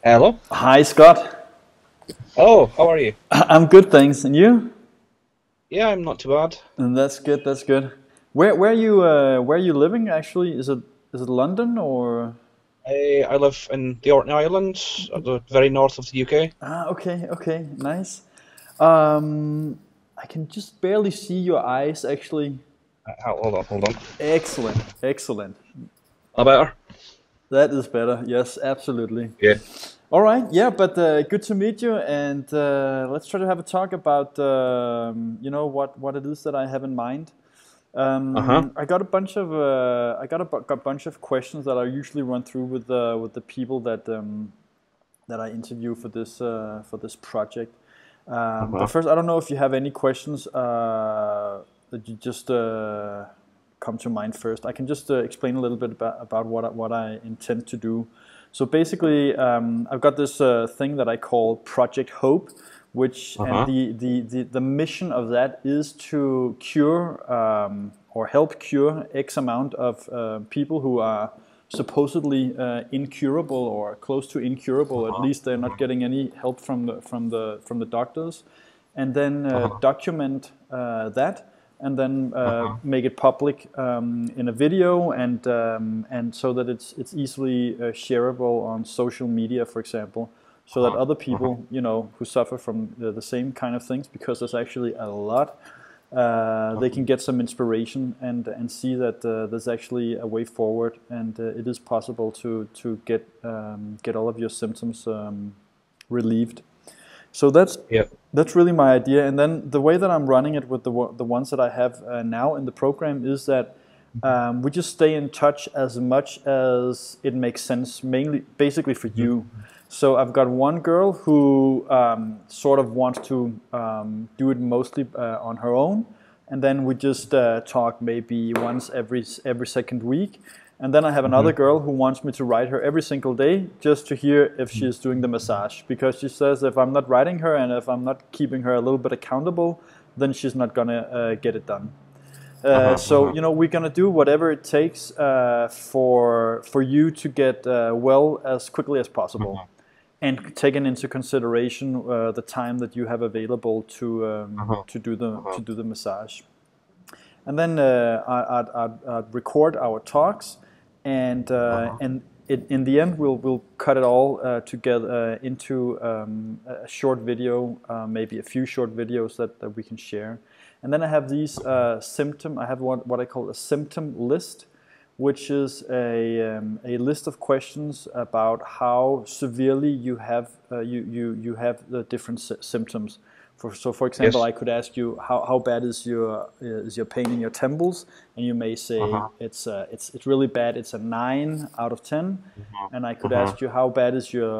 Hello. Hi, Scott. Oh, how are you? I'm good, thanks. And you? Yeah, I'm not too bad. And that's good. That's good. Where are you living actually? Is it London or? I live in the Orkney Islands, at the very north of the UK. Okay, okay, nice. Um, I can just barely see your eyes actually. Hold on, hold on. Excellent, excellent. Not better? That is better. Yes, absolutely. Yeah. All right, yeah, but good to meet you, and let's try to have a talk about what it is that I have in mind. Uh-huh. I got a bunch of bunch of questions that I usually run through with the people that I interview for this project. But Uh-huh. first, I don't know if you have any questions that you just come to mind first. I can just explain a little bit about what I intend to do. So basically, I've got this thing that I call Project Hope, which and Uh-huh. the mission of that is to cure or help cure X amount of people who are supposedly incurable or close to incurable. At Uh-huh. least they're not getting any help from the doctors, and then Uh-huh. document that, and then Uh-huh. make it public in a video, and so that it's easily shareable on social media, for example, so that Uh-huh. other Uh-huh. people, who suffer from the same kind of things, because there's actually a lot, they can get some inspiration and see that there's actually a way forward, and it is possible to get all of your symptoms relieved. So Yeah. that's really my idea. And then the way that I'm running it with the ones that I have now in the program is that we just stay in touch as much as it makes sense, mainly basically for Mhm. you. So I've got one girl who sort of wants to do it mostly on her own, and then we just talk maybe once every second week. And then I have another Mhm. girl who wants me to write her every single day just to hear if Mhm. she's doing the massage, because she says if I'm not writing her and if I'm not keeping her a little bit accountable, then she's not gonna get it done. Uh-huh. So Uh-huh. we're gonna do whatever it takes for you to get well as quickly as possible, Uh-huh. and taking into consideration the time that you have available Uh-huh. to Uh-huh. do the massage. And then I'd record our talks, Uh-huh. and in the end we'll cut it all together into a short video, maybe a few short videos that we can share. And then I have these I have what I call a symptom list, which is a list of questions about how severely you have the different symptoms. For example, Yes. I could ask you how bad is your pain in your temples, and you may say Uh-huh. it's really bad. It's a 9 out of 10. Uh-huh. And I could Uh-huh. ask you how bad is your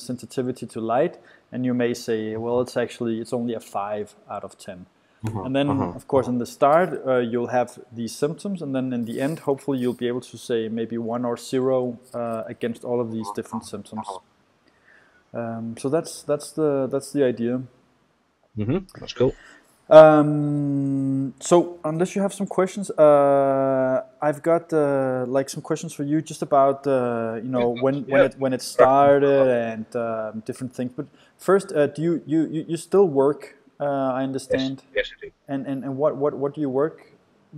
sensitivity to light, and you may say, well, it's only a 5 out of 10. Uh-huh. And then, Uh-huh. of course, in the start, you'll have these symptoms, and then in the end, hopefully, you'll be able to say maybe 1 or 0 against all of these different symptoms. So that's the idea. Mhm. That's cool. So unless you have some questions, I've got like some questions for you, just about Yeah. when it Perfect. started and different things. But first, do you still work? I Yes. understand. Yes, I do. And what do you work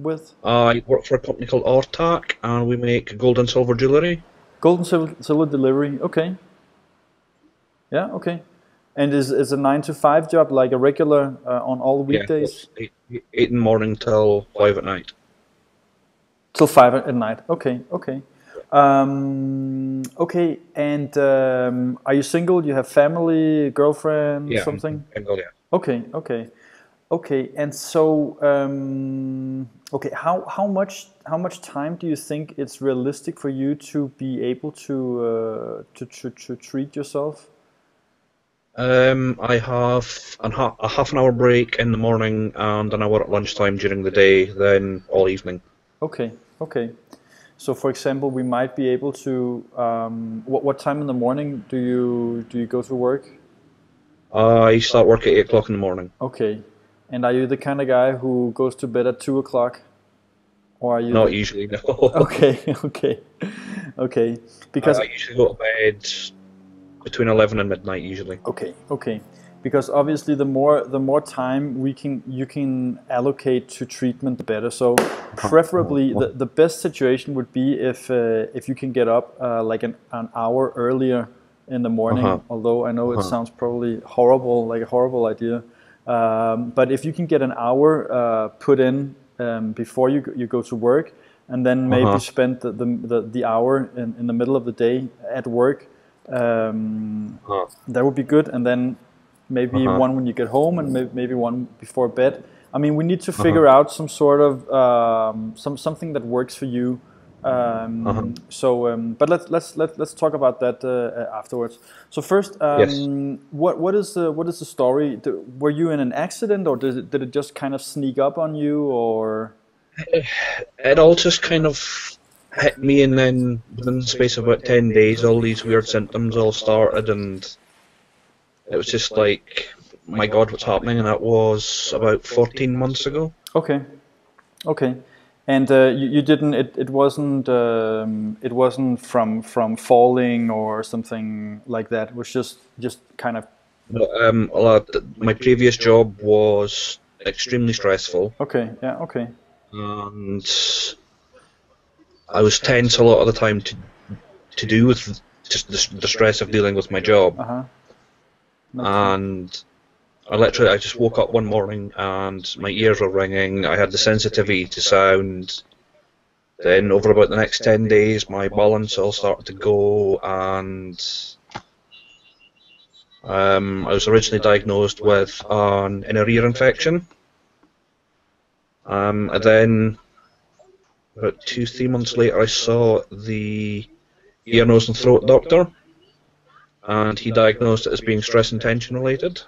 with? I work for a company called Ortac, and we make gold and silver jewellery. Golden silver delivery. Okay. Yeah. Okay. And is a 9 to 5 job like a regular on all Yeah, it's weekdays eight in the morning till 5 at night. till 5 at night? Okay. Okay. Okay. And are you single? You have family, girlfriend, Yeah, I'm something? single, yeah. Okay. Okay. Okay, and so okay, how much time do you think it's realistic for you to be able to treat yourself? I have a half an hour break in the morning and an hour at lunchtime during the day, then all evening. Okay, okay. So for example, we might be able to what time in the morning do you go to work? I start work at 8 o'clock in the morning. Okay, and are you the kind of guy who goes to bed at 2 o'clock, or are you Not the? usually, no. Okay, okay, okay. I, Because I usually go to bed between 11 and midnight usually. Okay, okay. Because obviously the more time you can allocate to treatment, the better. So preferably the best situation would be if you can get up like an hour earlier in the morning. Although I know it sounds probably horrible, like a horrible idea. But if you can get an hour put in before you go to work, and then maybe spend the hour in the middle of the day at work, that would be good. And then maybe one when you get home, and maybe one before bed. I mean, we need to figure out some sort of something that works for you. But let's talk about that afterwards. So first, Yes. what is the story? Were you in an accident, or did it just kind of sneak up on you, or? It all just kind of hit me, and then within the space of about 10 days, all these weird symptoms all started, and it was just like, my God, what's happening? And that was about 14 months ago. Okay, okay. And you didn't. It wasn't. It wasn't from falling or something like that. It was just kind of. My previous job was extremely stressful. Okay. Yeah. Okay. And I was tense a lot of the time to do with just the stress of dealing with my job. And I just woke up one morning and my ears were ringing. I had the sensitivity to sound. Then over about the next 10 days, my balance all started to go, and I was originally diagnosed with an inner ear infection. And then about 2-3 months later, I saw the ear, nose and throat doctor, and he diagnosed it as being stress and tension related.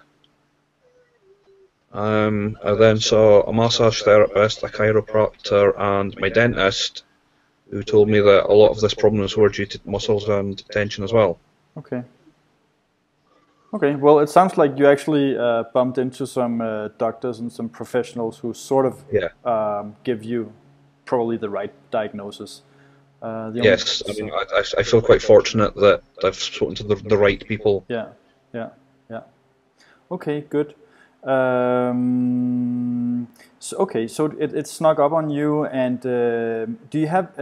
I then saw a massage therapist, a chiropractor, and my dentist, who told me that a lot of this problems were due to muscles and tension as well. Okay. Okay, well, it sounds like you actually bumped into some doctors and some professionals who sort of give you probably the right diagnosis. Yes, I mean, I feel quite fortunate that I've spoken to the right people. Yeah, yeah, yeah. Okay, good. So it snuck up on you, and do you have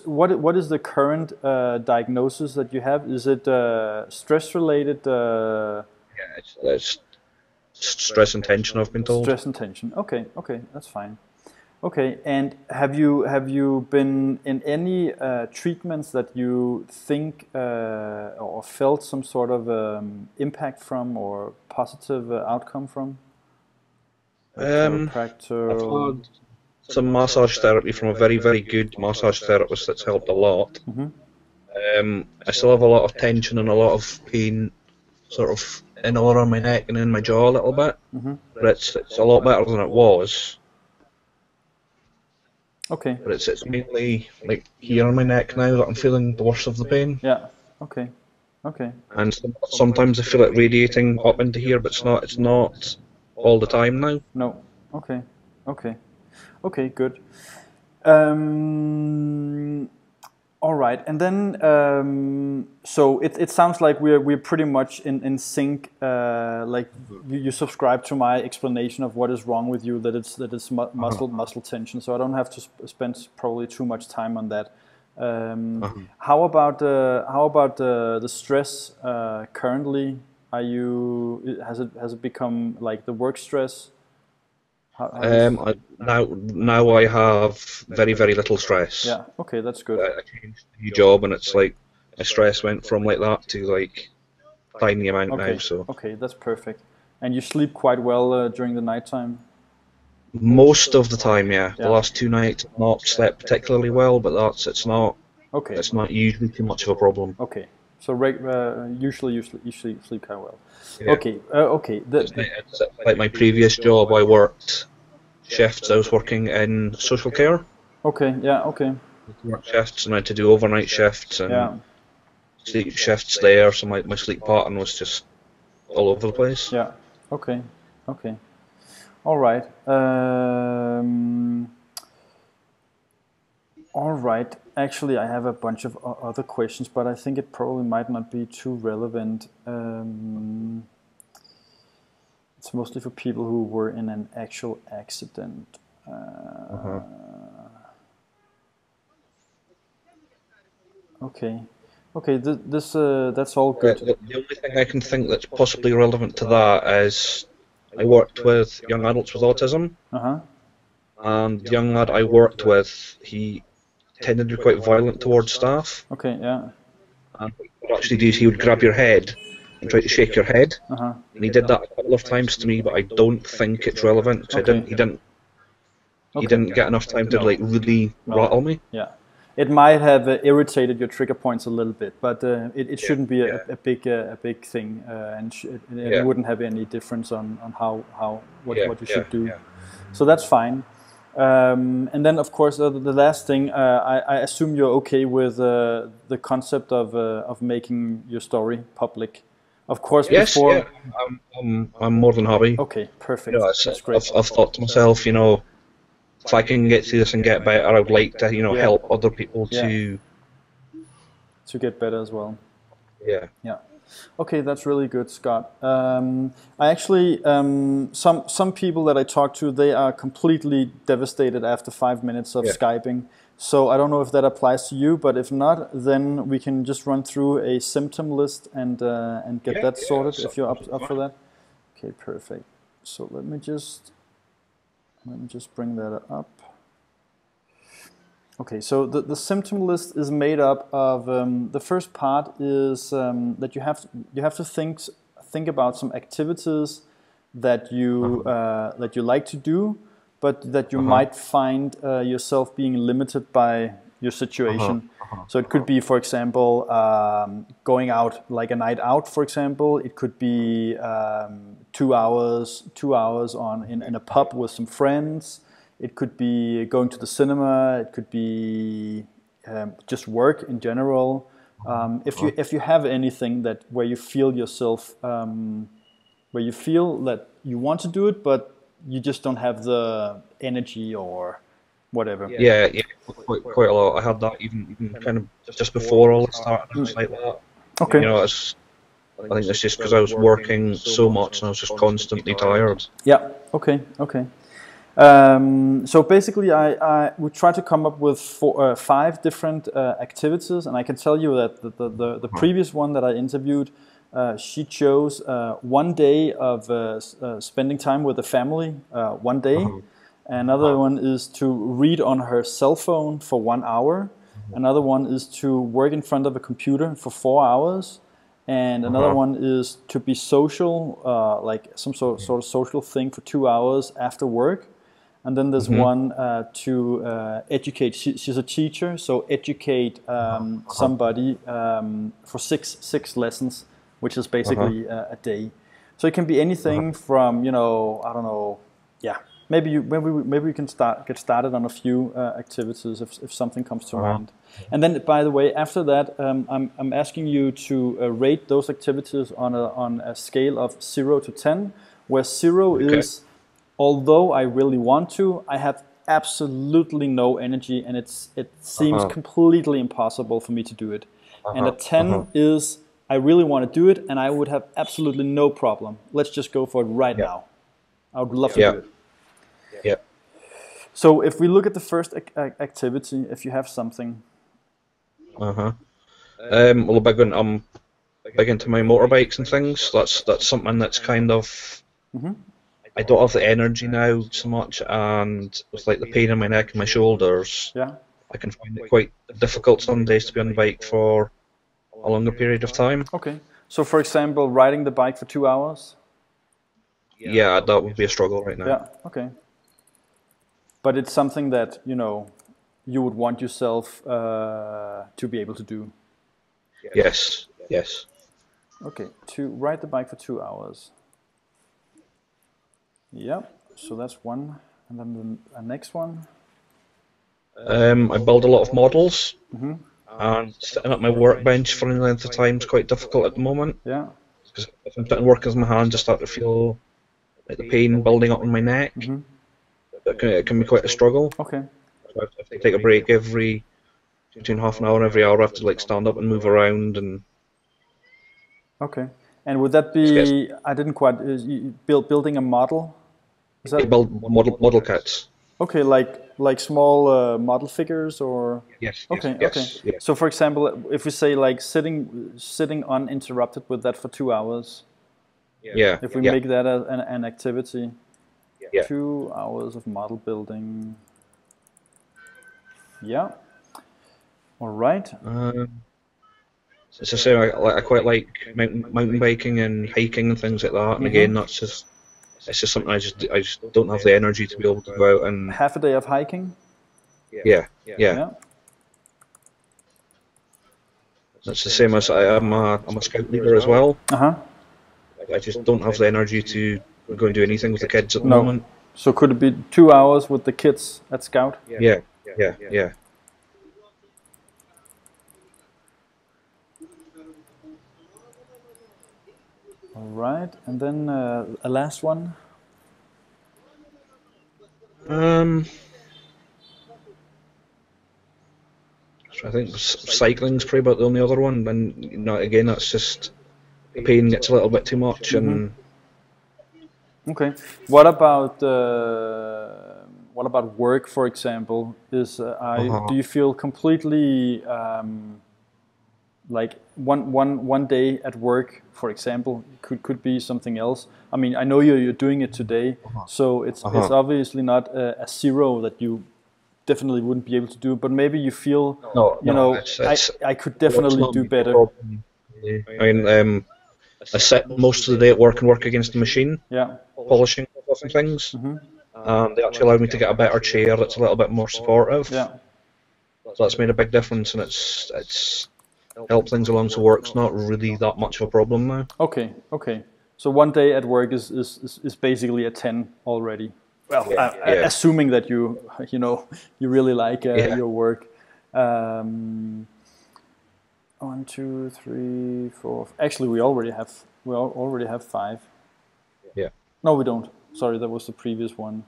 what is the current diagnosis that you have? Is it stress related? Yeah, it's stress and tension, I've been told. Stress and tension. Okay, okay, that's fine. Okay, and have you been in any treatments that you think or felt some sort of impact from or positive outcome from? I've had some massage therapy from a very, very good massage therapist that's helped a lot. I still have a lot of tension and a lot of pain sort of in all around my neck and in my jaw a little bit, but it's a lot better than it was. Okay. But it's mainly like here on my neck now that I'm feeling the worst of the pain. Yeah. Okay. Okay. And sometimes I feel it radiating up into here, but it's not all the time now. No. Okay. Okay. Okay. Good. All right, and then so it sounds like we're pretty much in sync. Like you subscribe to my explanation of what is wrong with you, that it's muscle tension. So I don't have to spend probably too much time on that. How about the stress currently? Has it become like the work stress? Now I have very, very little stress. Yeah, okay, that's good. I changed the new job, and it's like my stress went from like that to like tiny amount now. So okay, that's perfect. And you sleep quite well during the nighttime? Most of the time, yeah. The last 2 nights I've not slept particularly well, but it's not usually too much of a problem. Okay. So usually you sleep quite well. Yeah. Okay. Okay. It's like my previous job, I worked shifts. I was working in social care. Okay. Yeah. Okay. Work shifts, and I had to do overnight shifts and sleep shifts there. So my sleep pattern was just all over the place. Yeah. Okay. Okay. All right. All right. Actually, I have a bunch of other questions, but I think it probably might not be too relevant. It's mostly for people who were in an actual accident. Okay. Okay, that's all good. The only thing I can think that's possibly relevant to that is I worked with young adults with autism, and the young lad I worked with, he tended to be quite violent towards staff. Okay, yeah. And what he would actually do is he would grab your head and try to shake your head. And he did that a couple of times to me, but I don't think it's relevant. So he didn't get enough time to like really rattle me. Yeah. It might have irritated your trigger points a little bit, but it shouldn't be a big thing, and it wouldn't have any difference on what you should do. Yeah. So that's fine. And then, of course, the last thing, I assume you're okay with the concept of making your story public. Of course, yes, before. Yeah. I'm more than happy. Okay, perfect. You know, that's great. I've thought to myself, you know, if I can get through this and get better, I would like to, you know, help other people to get better as well. Yeah. Yeah. Okay, that's really good, Scott. I actually some people that I talk to, they are completely devastated after 5 minutes of Skyping. So I don't know if that applies to you, but if not, then we can just run through a symptom list and get that sorted if you're up for that. Okay, perfect. So let me just bring that up. Okay, so the symptom list is made up of the first part is that you have to think about some activities that you like to do, but that you might find yourself being limited by your situation. So it could be, for example, going out, like a night out, for example. It could be 2 hours in a pub with some friends. It could be going to the cinema. It could be just work in general. If you have anything where you feel yourself, where you feel that you want to do it, but you just don't have the energy or whatever. Yeah, quite a lot. I had that even kind of just before all this started. It was like that. Okay. You know, I think it's just because I was working so much and I was just constantly tired. Yeah. Okay. Okay. So basically, I would try to come up with 5 different activities, and I can tell you that the previous one that I interviewed, she chose 1 day of spending time with the family, 1 day. Another one is to read on her cell phone for 1 hour. Another one is to work in front of a computer for 4 hours. And another one is to be social, like some sort of social thing for 2 hours after work. And then there's one to educate. She's a teacher, so educate somebody for six lessons, which is basically a day. So it can be anything from, you know, I don't know, maybe we can get started on a few activities if something comes to mind. And then, by the way, after that, I'm asking you to rate those activities on a scale of 0 to 10, where 0 is, although I really want to, I have absolutely no energy, and it seems completely impossible for me to do it. And a 10 is, I really want to do it, and I would have absolutely no problem. Let's just go for it right now. I would love to do it. Yeah. So if we look at the first activity, if you have something. Well, I'm big into my motorbikes and things. That's something that's kind of. I don't have the energy now so much, and with like the pain in my neck and my shoulders, I can find it quite difficult some days to be on the bike for a longer period of time. Okay. So, for example, riding the bike for 2 hours. Yeah, that would be a struggle right now. Yeah. Okay. But it's something that, you know, you would want yourself to be able to do. Yes. Yes. Okay. To ride the bike for 2 hours. Yeah. So that's one, and then the next one. I build a lot of models, and sitting at my workbench for any length of time is quite difficult at the moment. Yeah. Because if I'm sitting working with my hands, I start to feel like the pain building up in my neck. It can be quite a struggle. Okay. I have to take a break between half an hour and every hour. I have to like stand up and move around and. Okay. And would that be? I didn't quite. Building a model? Is that build model kits? Okay, like small model figures, or yes. Okay, yes, okay. yes. So, for example, if we say like sitting uninterrupted with that for 2 hours, Yeah. if we make that an activity, Yeah. 2 hours of model building. Yeah. All right. It's the same. I quite like mountain biking and hiking and things like that. And again, it's just something I just don't have the energy to be able to go out and. Half a day of hiking. Yeah. Yeah. That's the same as I'm a scout leader as well. Uh-huh. I just don't have the energy to go and do anything with the kids at the moment. So could it be 2 hours with the kids at Scout? Yeah. All right, and then a last one. I think cycling's probably about the only other one, and again, that's just the pain gets a little bit too much. And okay, what about work, for example? Do you feel completely like one day at work, for example, could be something else? I mean, I know you're doing it today, so it's obviously not a zero that you definitely wouldn't be able to do, but maybe you feel, I could definitely do better. I mean, I sit most of the day at work and work against the machine, polishing different things. They actually allow me to get a better chair that's a little bit more supportive. Yeah. So that's made a big difference, and it's helped things along. So work's not really that much of a problem now. Okay. So one day at work is basically a 10 already. Well, assuming that you really like your work. 1, 2, 3, 4. Actually, we already have 5. Yeah. No, we don't. Sorry, that was the previous one.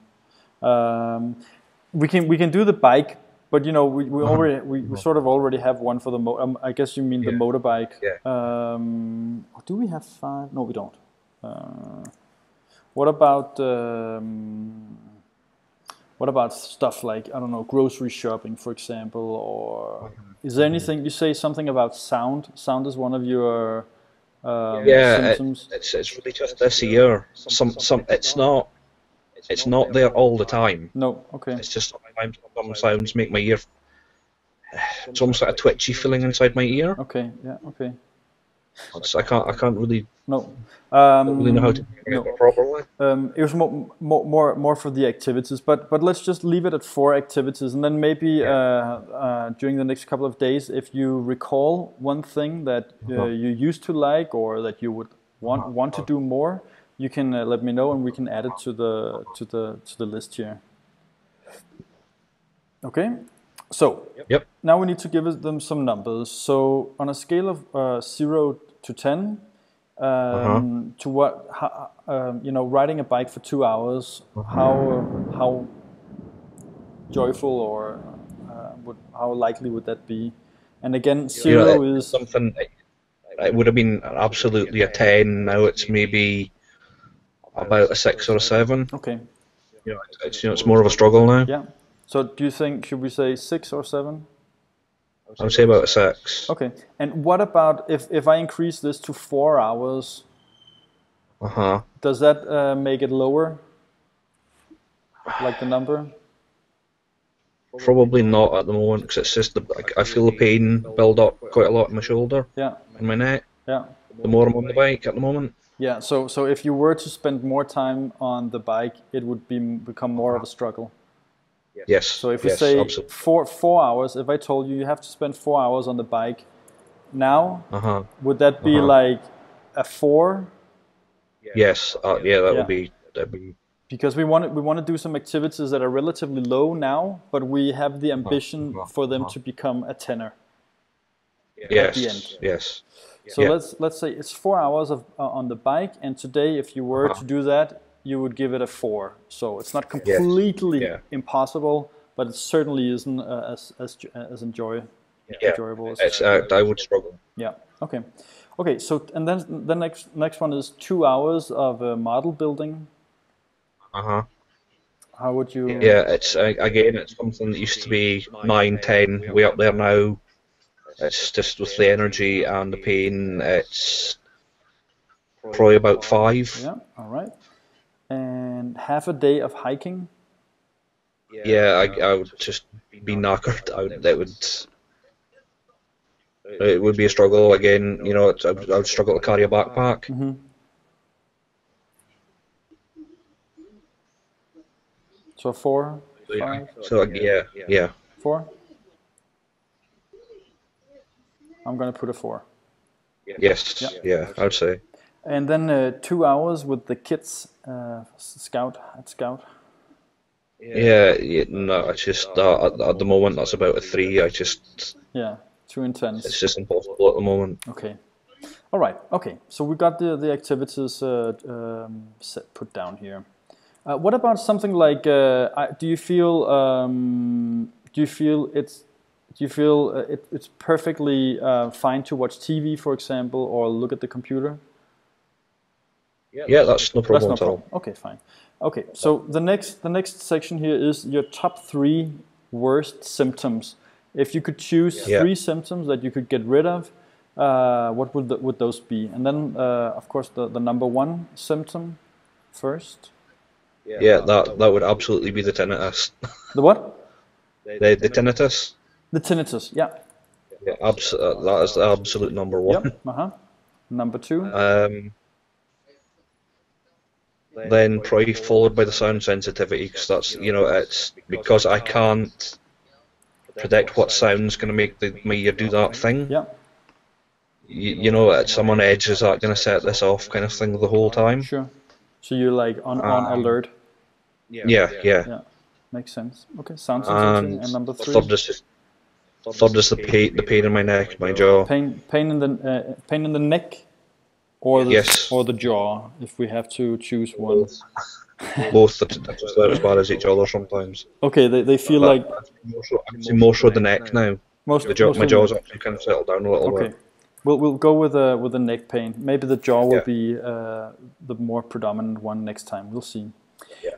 We can do the bike, but we sort of already have one for the I guess you mean the motorbike. Yeah. Do we have 5? No, we don't. What about stuff like, I don't know, grocery shopping, for example, or is there anything, you say something about sound? Sound is one of your symptoms? It's really just this year. It's not there all the time. No, okay. It's just sometimes some sounds make my ear. It's almost like a twitchy feeling inside my ear. Okay, yeah, okay. I can't really. No. Really know how to do it properly. It was more for the activities, but let's just leave it at 4 activities, and then maybe during the next couple of days, if you recall one thing that you used to like or that you would want to do more, you can let me know, and we can add it to the list here. Okay. So now we need to give them some numbers. So on a scale of 0 to 10, to what, riding a bike for 2 hours, how joyful or how likely would that be? And again, 0 is something. It would have been absolutely a 10. Now it's maybe about a 6 or a 7. Okay. It's more of a struggle now. Yeah. So do you think, should we say 6 or 7? I would say about a 6. Okay. And what about if I increase this to 4 hours? Does that make it lower? Like the number? Probably not at the moment, because it's just I feel the pain build up quite a lot in my shoulder, in my neck. Yeah. The more I'm on the bike at the moment. Yeah. So if you were to spend more time on the bike, it would become more of a struggle. Yes. So if we say 4 hours, if I told you have to spend 4 hours on the bike now, would that be like a 4? Yes. That would be. Because we want to do some activities that are relatively low now, but we have the ambition for them to become a 10er. Yes. At the end. Yes. So let's say it's 4 hours on the bike, and today, if you were to do that, you would give it a 4. So it's not completely impossible, but it certainly isn't as enjoyable as I would struggle. Yeah. Okay. Okay. So and then the next one is 2 hours of model building. Uh-huh. How would you? Yeah, it's again, it's something that used to be 9, 10, way up there now. It's just with the energy and the pain, it's probably about 5. Yeah. All right. And half a day of hiking. Yeah, I would just be knackered. It would be a struggle again. You know, I would struggle to carry a backpack. Mm-hmm. So 4, 5. So yeah. 4. I'm gonna put a 4. Yes, yeah, I would say. And then 2 hours with the kids, Scout. Yeah, no, it's just at the moment that's about a 3. Yeah, too intense. It's just impossible at the moment. Okay, all right. Okay, so we got the activities put down here. What about something like? Do you feel it's perfectly fine to watch TV, for example, or look at the computer? Yeah, that's no problem at all. Okay, fine. Okay, so the next section here is your top 3 worst symptoms. If you could choose 3 symptoms that you could get rid of, what would those be? And then, of course, the number 1 symptom first. Yeah, that would absolutely be the tinnitus. The what? The tinnitus. The tinnitus, yeah. Yeah, that is the absolute number 1. Yep. Number 2. Then probably followed by the sound sensitivity, because that's, you know, it's because I can't predict what sound's going to make me do that thing. Yeah. You know, it's I'm on edge. Is that going to set this off, kind of thing, the whole time? Sure. So you're like on alert. Yeah. Makes sense. Okay, sound sensitivity. And number 3. Third is the pain in my neck, my jaw. Pain in the neck. Or the jaw, if we have to choose one. Both. That's about as bad as each other sometimes. Okay, they feel like... More so the neck now. My jaw's actually kind of settled down a little bit. Okay, we'll go with the neck pain. Maybe the jaw will be the more predominant one next time. We'll see.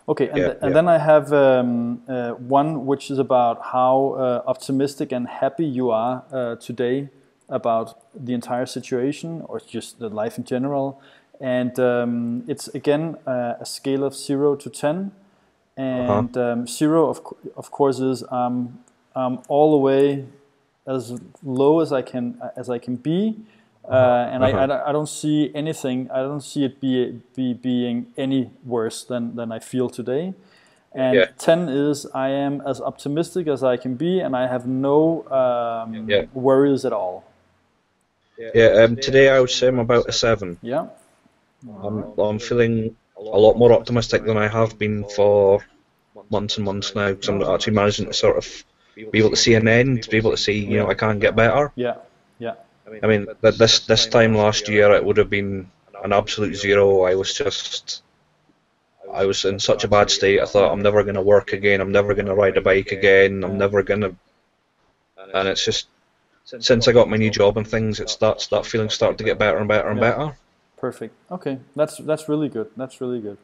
Okay, and then I have one which is about how optimistic and happy you are today about the entire situation, or just the life in general. And it's again a scale of 0 to 10, and 0 of course is all the way as low as I can be, and I don't see anything. I don't see it being any worse than I feel today. And 10 is I am as optimistic as I can be, and I have no worries at all. Today I would say I'm about a 7. Yeah. I'm feeling a lot more optimistic than I have been for months and months now, because I'm actually managing to sort of be able to see an end, to be able to see, you know, I can get better. Yeah. I mean, this time last year it would have been an absolute 0. I was in such a bad state. I thought I'm never going to work again. I'm never going to ride a bike again. I'm never going to, and it's just. Since I got my new job and things, that feeling started to get better and better and better. Perfect. Okay, that's really good. That's really good.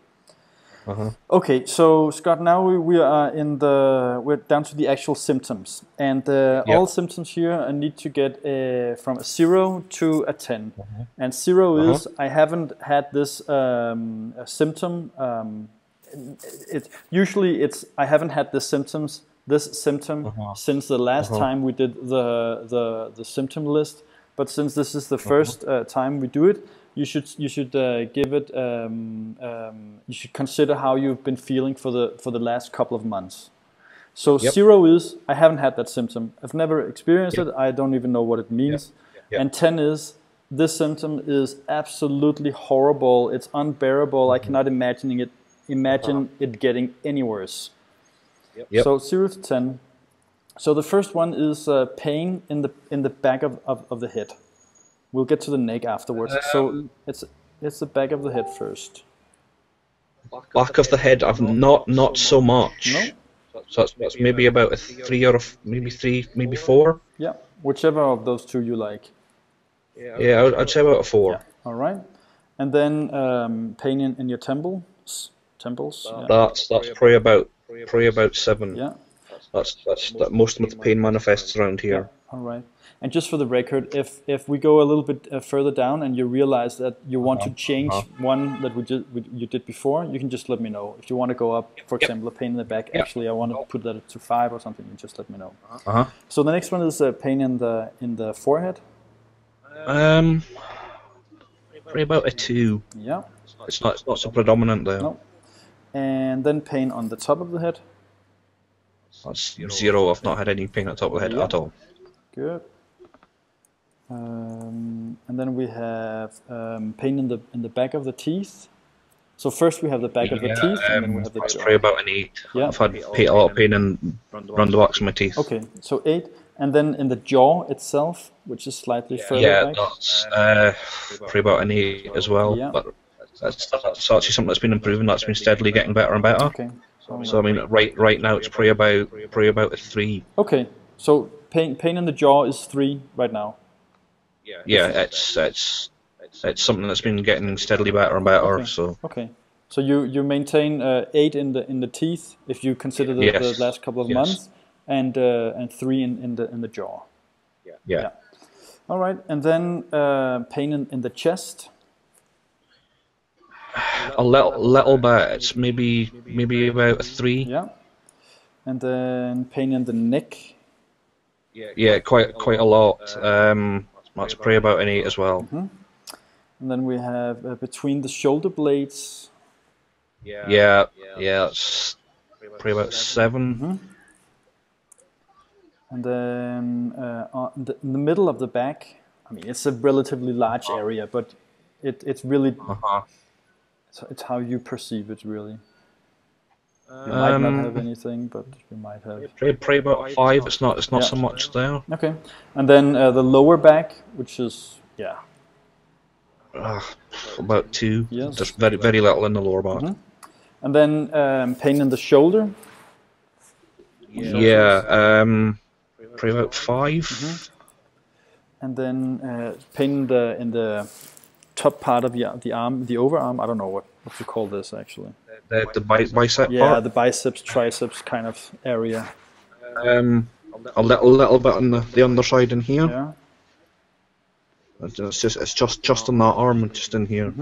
Okay, so Scott, now we're down to the actual symptoms, and all symptoms here need to get from a 0 to a 10. And 0 is I haven't had this symptom. Usually it's I haven't had this symptom since the last time we did the symptom list. But since this is the first time we do it, you should give it. You should consider how you've been feeling for the last couple of months. So 0 is I haven't had that symptom. I've never experienced it. I don't even know what it means. And 10 is this symptom is absolutely horrible. It's unbearable. I cannot imagine it getting any worse. So 0 to 10. So the first one is pain in the back of the head. We'll get to the neck afterwards. So it's the back of the head first. Back of the head, I've not so much. No? So that's maybe about a 3 or maybe 4. Yeah, whichever of those two you like. Yeah, I'd say about a 4. Yeah. All right. And then pain in your temples. Yeah. That's probably about 7. Yeah. That most of the pain manifests around here. Yeah. All right. And just for the record, if we go a little bit further down and you realize that you want to change one that you did before, you can just let me know. If you want to go up, for example, a pain in the back. Actually, I want to put that to 5 or something. You just let me know. So the next one is pain in the forehead. Probably about a 2. Yeah. It's not so predominant there. No. And then pain on the top of the head. That's 0. I've not had any pain at the top of the head at all. Good. And then we have pain in the back of the teeth. So first we have the back of the teeth, and then we have the jaw. Probably about an 8. Yeah. I've had a lot of pain around the backs of my teeth. Okay, so 8. And then in the jaw itself, which is slightly further back. Yeah, that's probably about an 8 as well. Yeah. But that's actually something that's been improving. That's been steadily getting better and better. Okay. So I mean, right now it's probably about a 3. Okay, so pain in the jaw is 3 right now. Yeah, it's something that's been getting steadily better and better. Okay. So so you maintain 8 in the teeth if you consider the last couple of months, and 3 in the jaw. Yeah. All right, and then pain in the chest. A little bit. It's maybe about a 3. Yeah. And then pain in the neck. Yeah, quite a lot. That's probably about an 8 as well. And then we have between the shoulder blades. Yeah, it's probably about 7. And then in the middle of the back, I mean, it's a relatively large area, but it's really, it's how you perceive it, really. You might not have anything, but you might have. Probably about 5. It's not so much there. Okay. And then the lower back, which is, about 2. Yes. Just very little in the lower back. And then pain in the shoulder. Yeah, probably about 5. And then pain in the top part of the arm, the overarm. I don't know what to call this actually. The bicep Yeah, part? the biceps, triceps kind of area. A little bit on the underside in here. Yeah. It's just on that arm, just in here.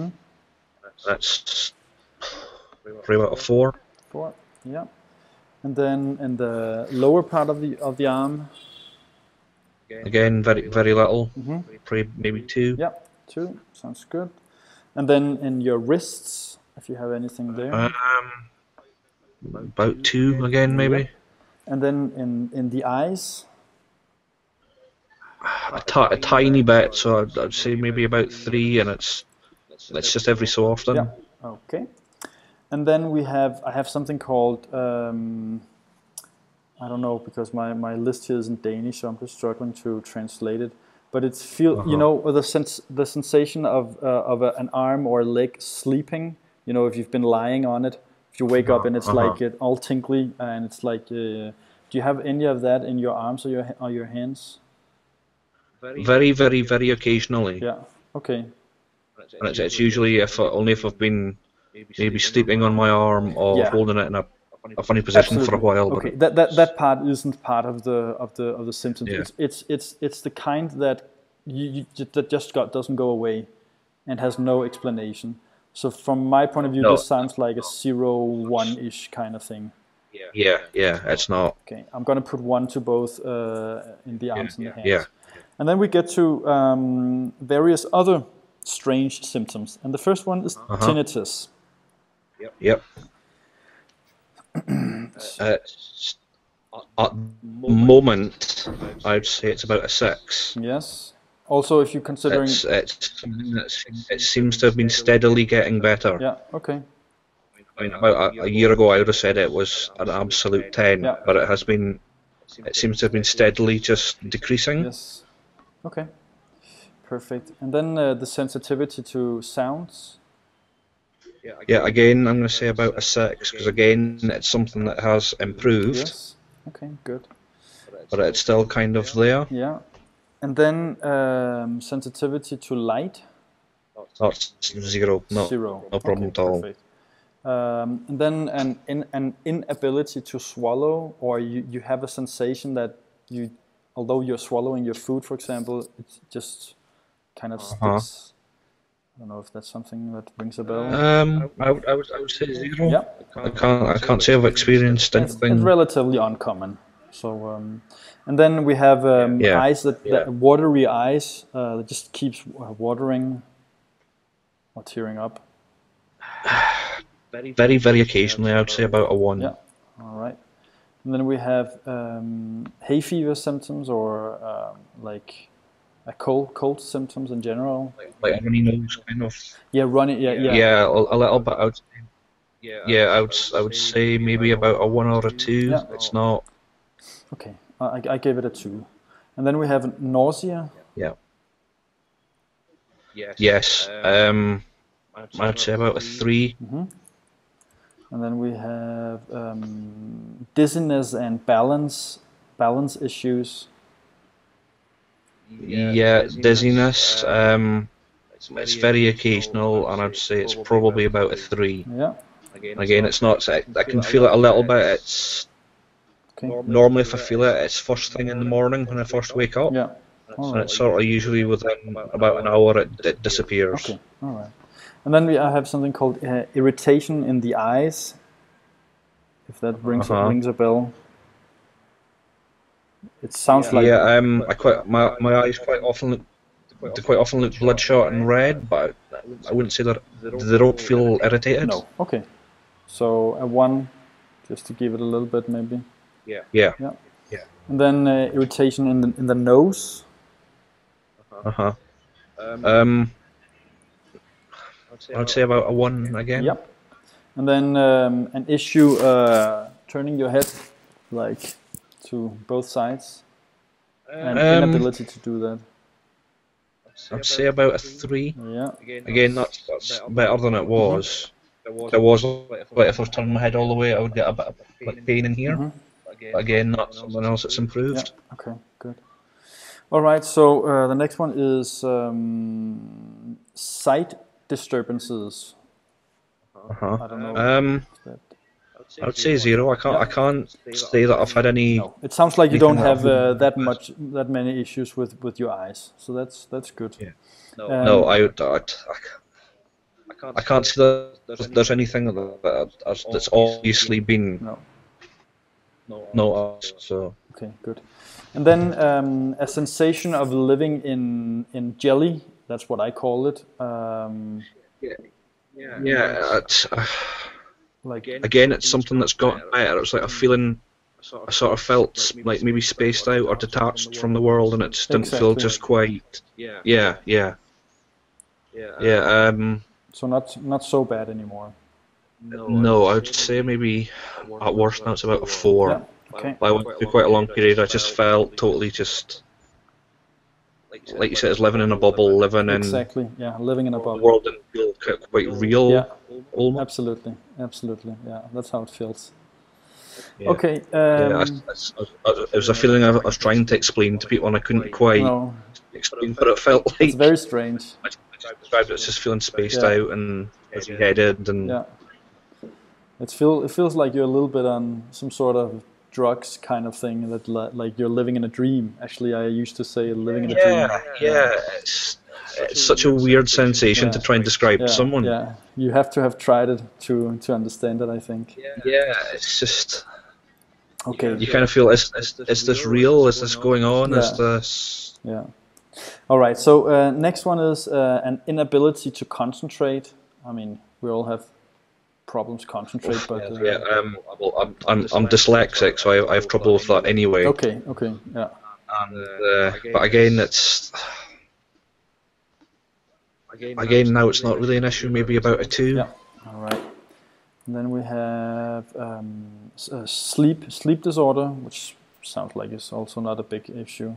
That's probably about a 4. 4. Yeah. And then in the lower part of the arm. Again, very little. Probably maybe 2. Yeah, 2 sounds good. And then in your wrists, if you have anything there. About 2 again, maybe. Yeah. And then in the eyes. A tiny bit, so I'd say maybe about 3, and it's just every so often. Yeah. Okay. And then I have something called I don't know, because my list here is in Danish, so I'm just struggling to translate it. But it's you know, the sensation of an arm or a leg sleeping. You know, if you've been lying on it, if you wake up and it's like it all tingly, and it's like. Do you have any of that in your arms or your hands? Very occasionally. Yeah. Okay. And it's usually only if I've been maybe sleeping on my arm or holding it in a funny position for a while. Okay. That part isn't part of the symptoms. Yeah. It's the kind that that just doesn't go away, and has no explanation. So from my point of view, this sounds like a 0-1-ish kind of thing. Yeah, it's not. Okay, I'm gonna put 1 to both in the arms and the hands. Yeah. And then we get to various other strange symptoms, and the first one is tinnitus. Yep. At the moment, I'd say it's about a 6. Yes. Also, if you're considering... It seems to have been steadily getting better. Yeah, okay. I mean, about a year ago, I would have said it was an absolute 10, but it seems to have been steadily just decreasing. Yes. Okay. Perfect. And then the sensitivity to sounds. Yeah, again, I'm going to say about a 6, because again, it's something that has improved. Yes. Okay, good. But it's still kind of there. Yeah. And then sensitivity to light? That's 0. No, 0. no problem at all. Perfect. And then an inability to swallow, or you have a sensation that although you're swallowing your food, for example, it just kind of sticks. I don't know if that's something that rings a bell. I would say 0. Yeah. I can't say I've experienced anything. It's relatively uncommon. So, and then we have eyes that watery eyes that just keeps watering or tearing up. Very, very occasionally, I would say about a 1. Yeah. All right. And then we have hay fever symptoms, or like a cold symptoms in general. Like a runny nose, kind of. Yeah, runny. Yeah. Yeah, a little bit. I would say maybe about a 1 or a 2. Yeah. It's not. Okay, I gave it a 2. And then we have nausea. Yeah. Yes. I'd say about a 3. Mm-hmm. And then we have dizziness and balance issues. Yeah, dizziness. It's very occasional, and I'd say it's probably about a 3. Yeah. Again, it's not. I can feel it a little bit. It's normally if I feel it, it's first thing in the morning when I first wake up. Yeah. And it's sort of usually within about an hour it disappears. Okay. All right. And then I have something called irritation in the eyes. If that rings a bell. It sounds like my eyes quite often look bloodshot and red, but I wouldn't say that they don't feel irritated. No. Okay. So a 1, just to give it a little bit, maybe. Yeah. And then irritation in the nose. I'd say about a 1 again. Yep. And then an issue turning your head like to both sides, and inability to do that. I'd say about a 3. Yeah. Again, that's better than it was. It was like if I was turning my head all the way, I would get a bit of like pain in here. But again, that's something else that's improved. Yeah. Okay, good. All right, so the next one is sight disturbances. I don't know. I would say 0. I can't say that I've had any. No. It sounds like you don't have that many issues with your eyes, so that's good. Yeah. No, I can't see that there's anything that's obviously been noticed. So. Okay, good. And then a sensation of living in jelly. That's what I call it. Again, it's something that's gotten better. It's like a feeling I sort of felt like maybe spaced out or detached from the world, and it just didn't feel just quite. Yeah. So not so bad anymore. No, I would say maybe at worst now it's about a 4. Yeah. Okay. I went through quite a long period. I just felt totally just. Like you said, it's living in a bubble, living in living in a bubble. The world didn't feel quite real. Yeah, almost. Absolutely. Yeah, that's how it feels. Yeah. Okay. It was a feeling I was trying to explain to people, and I couldn't quite explain. But it felt like it's very strange. I described it as just feeling spaced out and headed, and it feels like you're a little bit on some sort of drugs kind of thing, that like you're living in a dream. Actually, I used to say living in a dream. Yeah. It's such a weird sensation to try and describe to someone. Yeah, you have to have tried it to understand it, I think. Yeah, it's just. Okay. You kind of feel, is this real? Is this going on? Is this? Yeah. All right. So next one is an inability to concentrate. I mean, we all have problems concentrate, but well, I'm dyslexic, so I have trouble with that anyway. Okay, yeah. And but again, it's now it's not really an issue. Maybe about a 2. Yeah. All right. And then we have sleep disorder, which sounds like it's also not a big issue.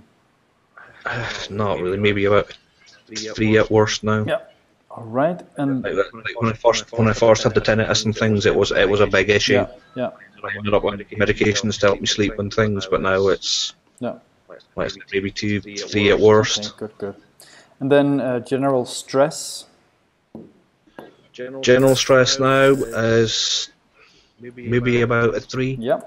Not really. Maybe about 3 at worst now. Yeah. All right. And when I first had the tinnitus and things, it was a big issue. Yeah. Yeah. I ended up on medications to help me sleep and things, but now it's maybe 2, 3 at worst. Okay, good. And then general stress. General stress now is maybe about a 3. Yeah.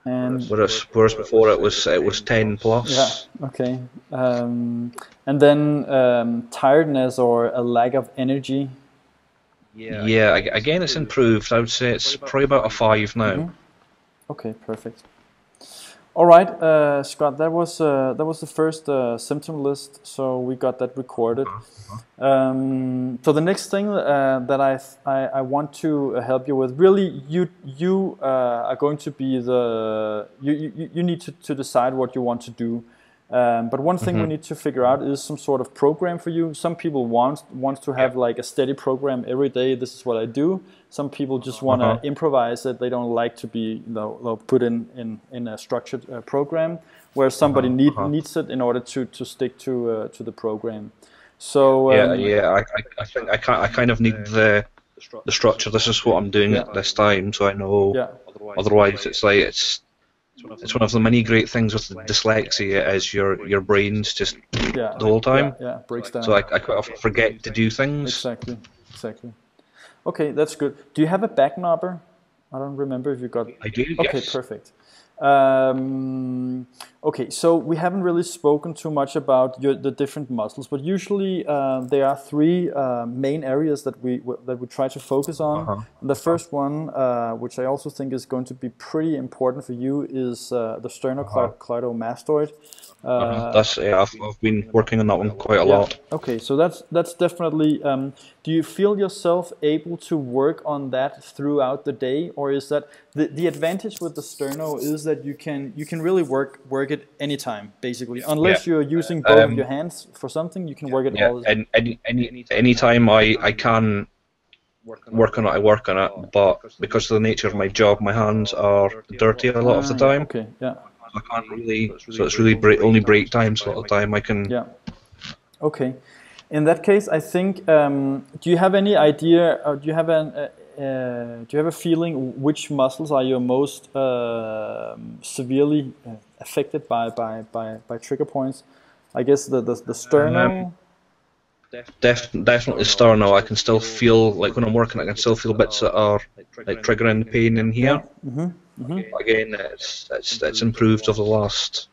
And whereas before it was 10 plus. Yeah. Okay. And then tiredness or a lack of energy. Yeah. Again, it's improved. I would say it's probably about a 5 now. Mm-hmm. Okay. Perfect. All right, Scott. That was the first symptom list. So we got that recorded. So the next thing that I want to help you with, really, you are going to be you need to decide what you want to do. But one thing we need to figure out is some sort of program for you. Some people want to have like a steady program every day. This is what I do. Some people just want to improvise it. They don't like to be put in a structured program where somebody needs it in order to stick to the program. So I think I kind of need the structure. This is what I'm doing at this time, so I know. Yeah. Otherwise, it's like it's one of the many great things with dyslexia is your brain's just the whole time. Yeah, breaks down. So I quite often forget to do things. Exactly. Okay, that's good. Do you have a back knobber? I don't remember if you got. I do. Okay, yes. Perfect. Okay, so we haven't really spoken too much about the different muscles, but usually there are 3 main areas that we try to focus on. The first one, which I also think is going to be pretty important for you, is the sternocleidomastoid. I've been working on that one quite a lot. Okay, so that's definitely. Do you feel yourself able to work on that throughout the day, or is that the advantage with the sterno is that you can really work it anytime, basically, unless you're using both of your hands for something, you can work it all. And anytime I can work on it, I work on it. But because of the nature of my job, my hands are dirty a lot of the time. Okay, yeah. I can't really, so it's really only break times a lot of the time I can. Yeah. Okay. In that case, I think. Do you have any idea? Or do you have a feeling which muscles are your most severely affected by trigger points? I guess the sternum. Definitely sternum. I can still feel, like when I'm working, I can still feel bits that are like triggering the pain in here. Again, it's improved over the last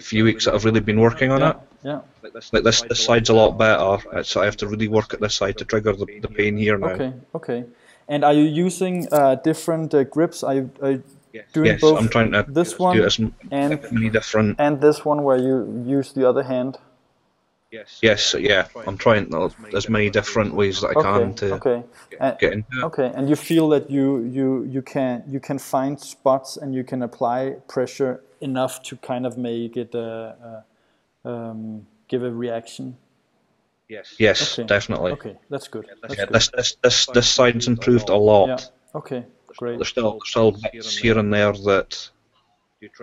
few weeks that I've really been working on it. Yeah. Like this side's a lot better. So I have to really work at this side to trigger the pain here now. Okay. And are you using different grips? Are you doing both? I'm trying to this one do as many different. And this one where you use the other hand. Yes, yeah. I'm trying as many different ways that I can to get into it. Okay, and you feel that you can find spots and you can apply pressure enough to kind of make it give a reaction. Yes, definitely. Okay, that's good. This side's improved a lot. Yeah. Okay, great. There's still bits here and there that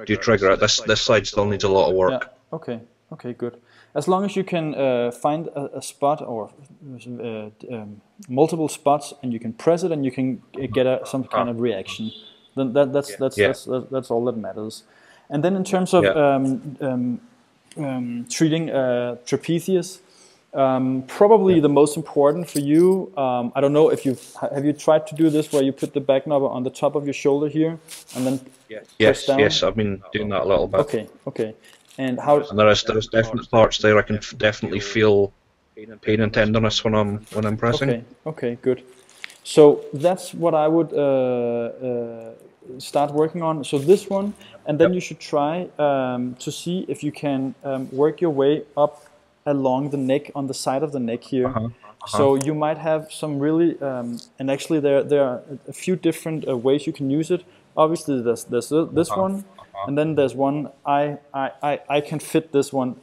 do trigger it. This side still needs a lot of work. Yeah. Okay, good. As long as you can find a spot or multiple spots, and you can press it, and you can get some kind of reaction, then that's all that matters. And then in terms of treating trapezius, probably the most important for you. I don't know if have you tried to do this where you put the back knob on the top of your shoulder here, and then press down? Yes, I've been doing that a little bit. Okay. And how? And there's definite parts there I can definitely feel pain and tenderness when I'm pressing. Okay, good. So that's what I would start working on. So this one, and then you should try to see if you can work your way up along the neck, on the side of the neck here. So you might have some really, and actually there are a few different ways you can use it. Obviously there's this one. And then there's one, I can fit this one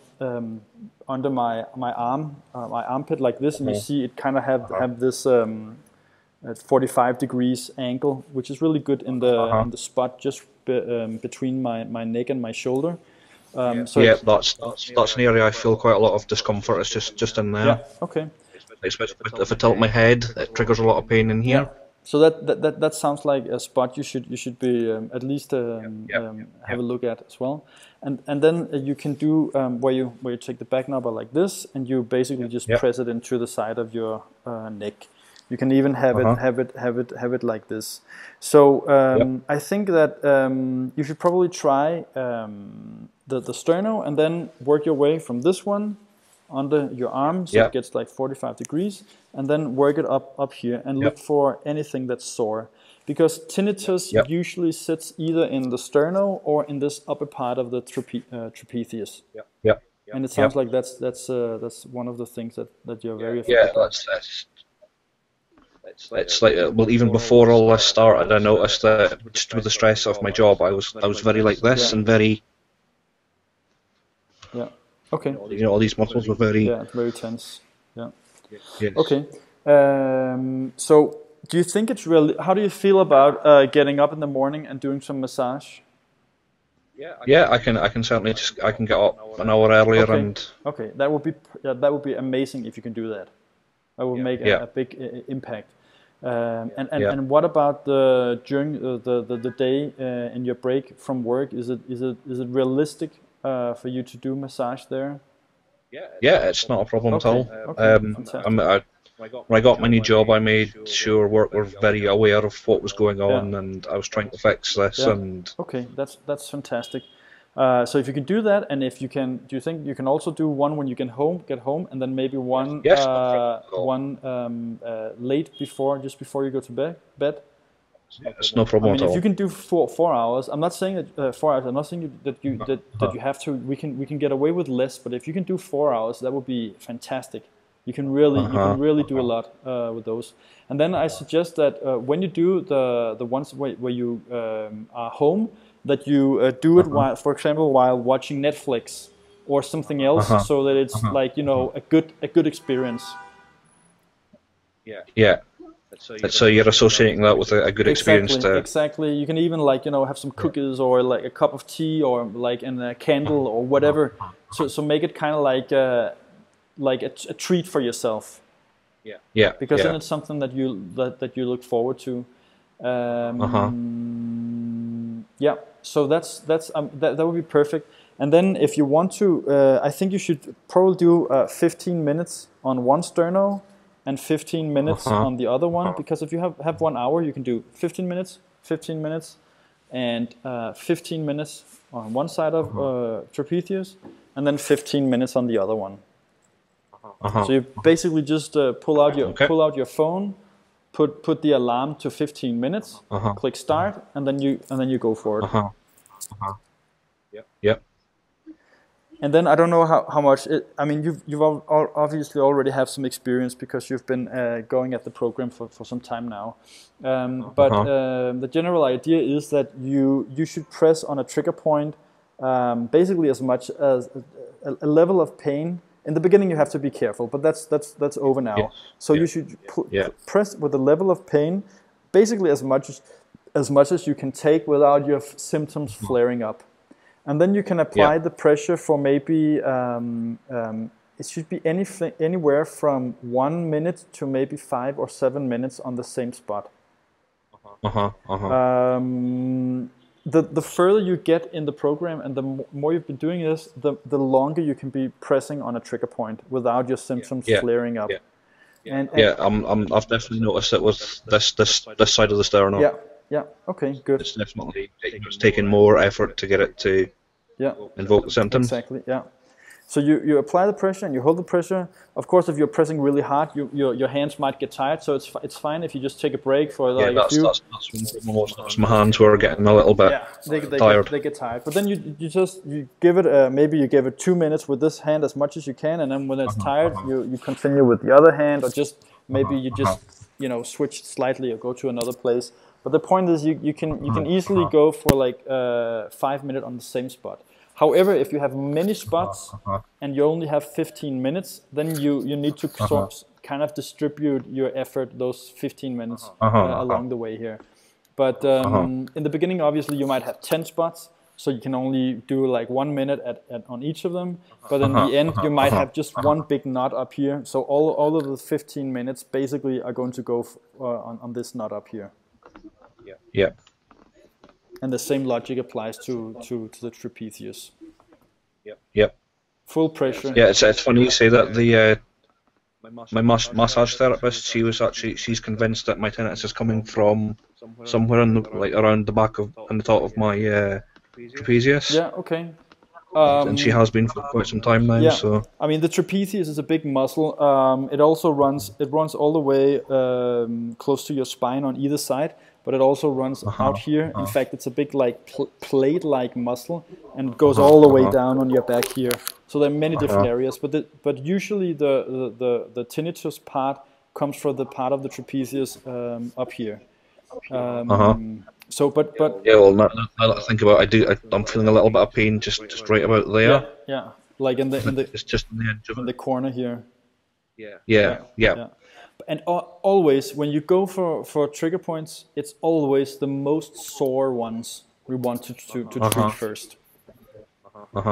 under my arm, my armpit like this, and you see it kind of have this 45 degrees angle, which is really good in the spot just between my neck and my shoulder. That's an area I feel quite a lot of discomfort. It's just in there. Yeah. Okay. especially if I tilt my head, it triggers a lot of pain in here. Yeah. So that sounds like a spot you should be at least have a look at as well, and then you can do where you take the back knobber like this, and you basically just press it into the side of your neck. You can even have it like this. So I think that you should probably try the sterno, and then work your way from this one under your arm, so it gets like 45 degrees, and then work it up here and look for anything that's sore, because tinnitus usually sits either in the sterno or in this upper part of the trapezius. And it sounds like that's one of the things that you're very affected by. It's like well, even before all this started, I noticed that just with the stress of my job, I was very like this and very. Okay. You know, all these muscles were very. Yeah, very tense. Yeah. Yes. Okay. So, do you think it's real? How do you feel about getting up in the morning and doing some massage? Yeah, I can certainly I can get up an hour earlier and. Okay, that would be amazing if you can do that. That would make a big impact. And what about during the day in your break from work? Is it realistic for you to do massage there? Yeah, it's not a problem at all. When I got my new job, I made sure work were very aware of what was going on, and I was trying to fix this. And okay, that's fantastic. So if you can do that, and if you can, do you think you can also do one when you get home, and then maybe one late just before you go to bed? It's no problem at all. If you can do 4 hours, I'm not saying that 4 hours. I'm not saying that you have to. We can get away with less, but if you can do 4 hours, that would be fantastic. You can really do a lot with those. And then I suggest that when you do the ones where you are home, that you do it while, for example, while watching Netflix or something else, so that it's like a good experience. Yeah. So you're associating that with a good experience. Exactly. You can even have some cookies or like a cup of tea or like a candle or whatever. So make it kind of like a treat for yourself. Yeah. Because then it's something that you look forward to. Yeah. So that would be perfect. And then if you want to, I think you should probably do 15 minutes on one sterno and 15 minutes on the other one, because if you have 1 hour, you can do 15 minutes, and 15 minutes on one side of trapezius, and then 15 minutes on the other one. So you basically just pull out your phone, put the alarm to 15 minutes, click start, and then you go for it. Yep. And then I don't know how much you've obviously already have some experience because you've been going at the program for some time now. But the general idea is that you should press on a trigger point basically as much as a level of pain. In the beginning you have to be careful, but that's over now. Yes. So you should press with a level of pain basically as much as you can take without your symptoms flaring up. And then you can apply the pressure for maybe, it should be anywhere from 1 minute to maybe 5 or 7 minutes on the same spot. The further you get in the program and the more you've been doing this, the longer you can be pressing on a trigger point without your symptoms flaring up. I've definitely noticed it with this side of the sternum. Yeah. Okay. Good. It's definitely taking more effort to get it to invoke the symptoms. Exactly. Yeah. So you apply the pressure and you hold the pressure. Of course, if you're pressing really hard, your hands might get tired. So it's fine if you just take a break for like a few. That's my hands were getting a little bit tired. They get tired. But then you give it maybe you give it 2 minutes with this hand as much as you can, and then when it's tired, you continue with the other hand, or just maybe you just switch slightly or go to another place. But the point is you can easily go for like 5 minutes on the same spot. However, if you have many spots and you only have 15 minutes, then you need to kind of distribute your effort those 15 minutes along the way here. But in the beginning, obviously, you might have 10 spots. so you can only do like 1 minute on each of them. But in the end, you might have just one big knot up here. So all of the 15 minutes basically are going to go on this knot up here. Yeah. And the same logic applies to the trapezius. Yep. Full pressure. Yeah, it's funny you say that. The my massage therapist, she's convinced that my tinnitus is coming from somewhere around the back on the top of my trapezius. Yeah. Okay. And she has been for quite some time now. Yeah. So I mean, the trapezius is a big muscle. It also runs all the way close to your spine on either side, but it also runs out here. In fact, it's a big like plate-like muscle, and it goes all the way down on your back here. So there are many different areas, but usually the tinnitus part comes from the part of the trapezius up here. So, but yeah, well, now that I think about it, I'm feeling a little bit of pain just right about there. Yeah, like in the it's just in the edge of it. In the corner here. Yeah. And always when you go for trigger points, it's always the most sore ones we want to treat first.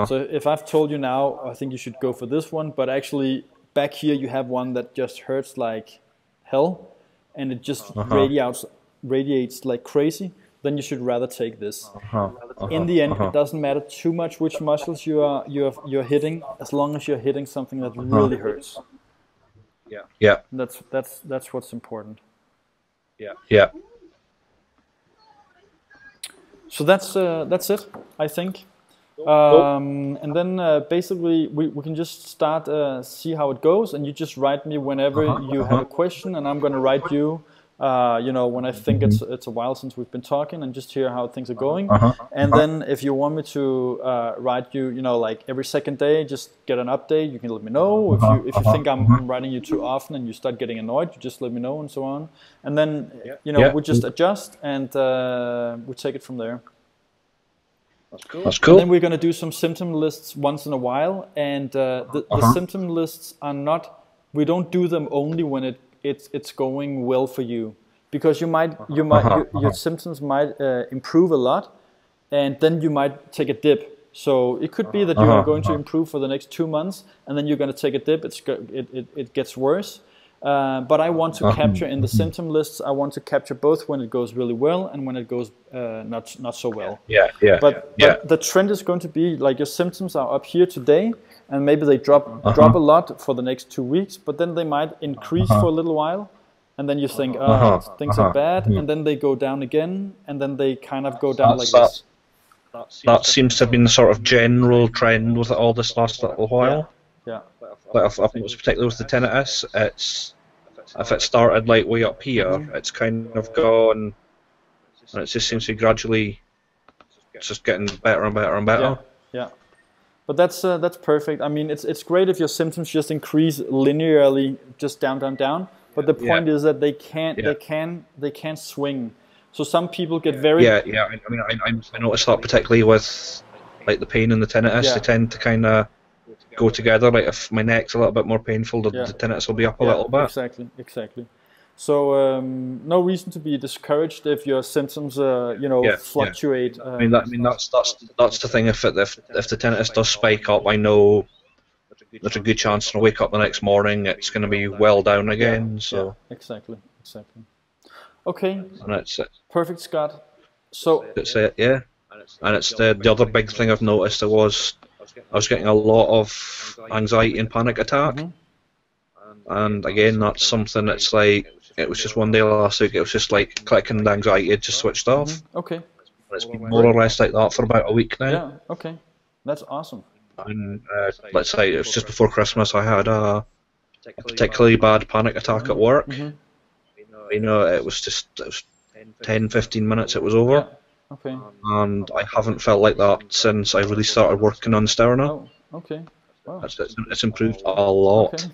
So if I've told you now, I think you should go for this one, but actually back here you have one that just hurts like hell, and it just radiates like crazy, then you should rather take this. In the end, it doesn't matter too much which muscles you're hitting, as long as you're hitting something that really hurts. Yeah. That's what's important. Yeah. So that's it, I think. And then basically we can just start see how it goes, and you just write me whenever you have a question, and I'm going to write you when I think it's a while since we've been talking, and just hear how things are going. And then if you want me to write you, like every second day, just get an update, you can let me know. If you think I'm writing you too often and you start getting annoyed, you just let me know, and so on. And then we just adjust, and we take it from there. That's cool. And then we're going to do some symptom lists once in a while, and the symptom lists are not, we don't do them only when it's going well for you, because your symptoms might improve a lot, and then you might take a dip. So it could be that you are going to improve for the next 2 months, and then you're going to take a dip. It gets worse. But I want to capture in the symptom lists. I want to capture both when it goes really well and when it goes not so well. But the trend is going to be like your symptoms are up here today, and maybe they drop a lot for the next 2 weeks. But then they might increase for a little while, and then you think, things are bad, and then they go down again, and then they kind of go down like this. That seems to have been the sort of general trend with it all this last little while. But I've noticed, particularly with the tinnitus, if it started like way up here, it's kind of gone, and it just seems to be gradually just getting better and better and better. Yeah. But that's perfect. I mean, it's great if your symptoms just increase linearly, just down. But the point is that they can't swing. So some people get very I mean, I noticed that particularly with like the pain and the tinnitus, they tend to kind of go together. Like if my neck's a little bit more painful, the tinnitus will be up a little bit. Exactly. So no reason to be discouraged if your symptoms fluctuate. I mean that's the thing. If the tinnitus does spike up, I know there's a good chance when I wake up the next morning it's going to be well down again. Exactly. Okay. And that's it. Perfect, Scott. So that's it. Yeah. And it's the other big thing I've noticed. I was getting a lot of anxiety and panic attack, and again that's something that's like, it was just one day last week, it was just like clicking, the anxiety had just switched off. Okay. And it's been more or less like that for about a week now. Yeah, okay. That's awesome. And let's say it was just before Christmas, I had a particularly bad panic attack at work. It was 10-15 minutes, it was over. Yeah. Okay. And I haven't felt like that since I really started working on Sterna. Oh, okay. Wow. It's improved a lot. Okay.